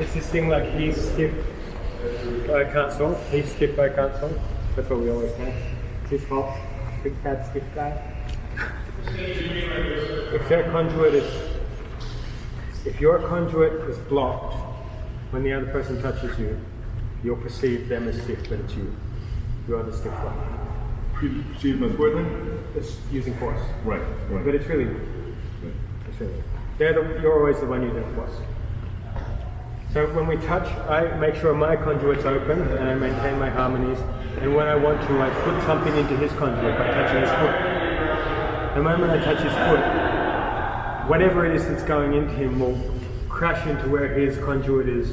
It's this thing like he's stiff, I can't solve. He's stiff, I can't solve. That's what we always say. It's his fault. Big fat stiff guy. If your conduit is blocked, when the other person touches you, you'll perceive them as stiff, but it's you. You are the stiff one. You perceive them as what then? It's using force. Right. But it's really, you're always the one using force. So when we touch, I make sure my conduit's open and I maintain my harmonies. And when I want to, I put something into his conduit by touching his foot. The moment I touch his foot, whatever it is that's going into him will crash into where his conduit is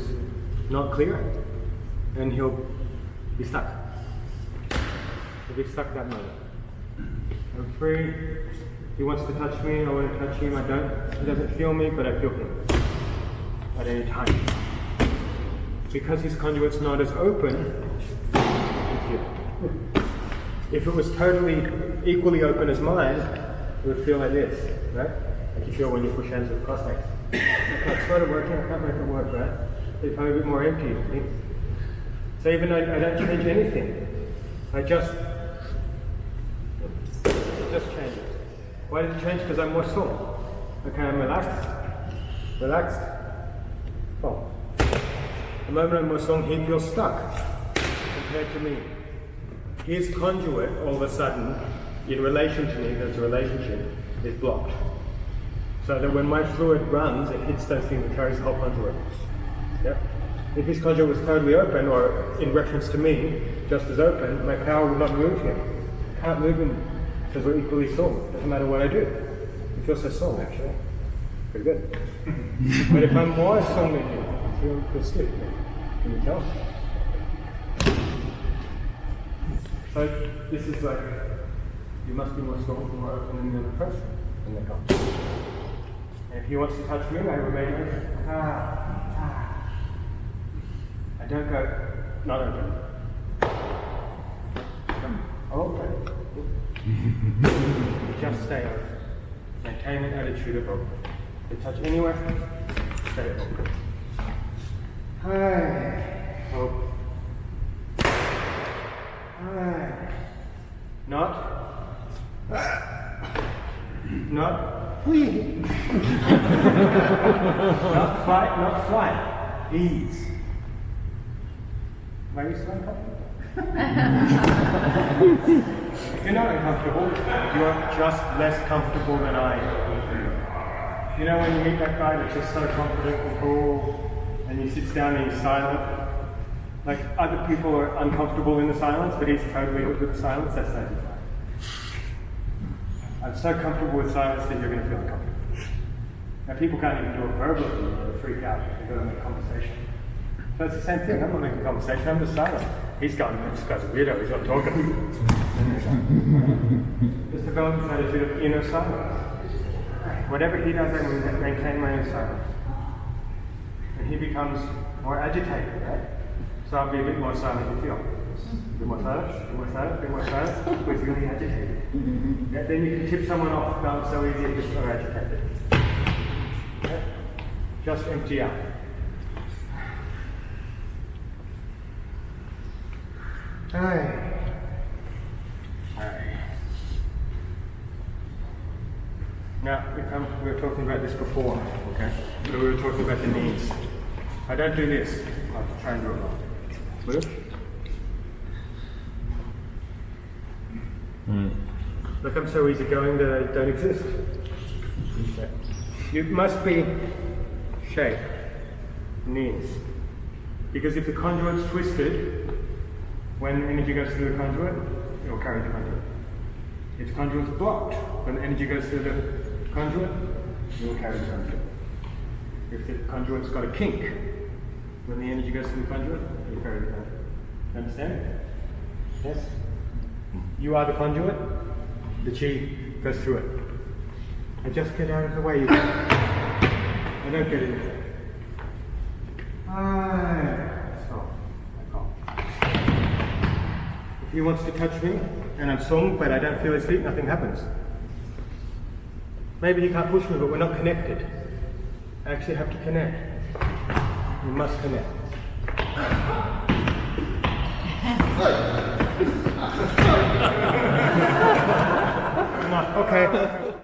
not clear, and he'll be stuck. He'll be stuck that moment. I'm free. He wants to touch me. I want to touch him. I don't. He doesn't feel me, but I feel him at any time. Because his conduit's not as open, I can feel it. If it was totally equally open as mine, it would feel like this, right? Like you feel when you push hands with cross legs. It's started working. I can't make it work, right? It's a bit more empty. So even though I don't change anything, it just changes. Why did it change? Because I'm more sore. Okay, I'm relaxed. Oh. The moment I'm more strong, he feels stuck compared to me. His conduit, all of a sudden, in relation to me, there's a relationship, is blocked. So that when my fluid runs, it hits those things and carries the whole conduit. Yep. If his conduit was totally open, or in reference to me, just as open, my power would not move him. I can't move him because we're equally strong. Doesn't matter what I do. I feel so strong, actually. Pretty good. But if I'm more strong than you, I feel stiff. Can you tell? So this is like, you must be more strong, more open than the other person. And they come. And if he wants to touch me, I remain open. I don't go, not open. Open. Just stay open. Maintain an attitude of open. If you touch anywhere, stay open. Hi. Open. Hi. Not flee. Not fight, not flight. Ease. Are you still uncomfortable? You're not uncomfortable. You're just less comfortable than I am. You know when you meet that guy that's just so confident and cool, and he sits down and he's silent? Like other people are uncomfortable in the silence, but he's totally good with the silence. That's Taiji. I'm so comfortable with silence that you're going to feel uncomfortable. Now people can't even do it verbally, they freak out. They've got to make conversation. So it's the same thing. I'm not making conversation, I'm just silent. He's going, this guy's a weirdo, he's not talking. Just develop this attitude of inner silence. Whatever he does, I maintain my inner silence. And he becomes more agitated, right? So I'll be a bit more silent, you feel. A bit more silent, a bit more silent, a bit more silent. He's really agitated. Yeah, then you can tip someone off, not so easy if you're so agitated. Okay? Just empty out. Hi. Now, we were talking about this before, okay? So we were talking about the knees. I don't do this. I'll try and do it wrong. Move. Look, I'm so easygoing that I don't exist. Okay. You must be shape, knees. Because if the conduit's twisted, when energy goes through the conduit, it will carry the conduit. If the conduit's blocked, when energy goes through the conduit, it will carry the conduit. If the conduit's got a kink, when the energy goes through the conduit, it will carry the conduit. You understand? Yes? You are the conduit, the chi goes through it. I just get out of the way, you I don't get in there. Stop. If he wants to touch me, and I'm strong, but I don't feel his feet, nothing happens. Maybe he can't push me, but we're not connected. I actually have to connect. You must connect. Okay.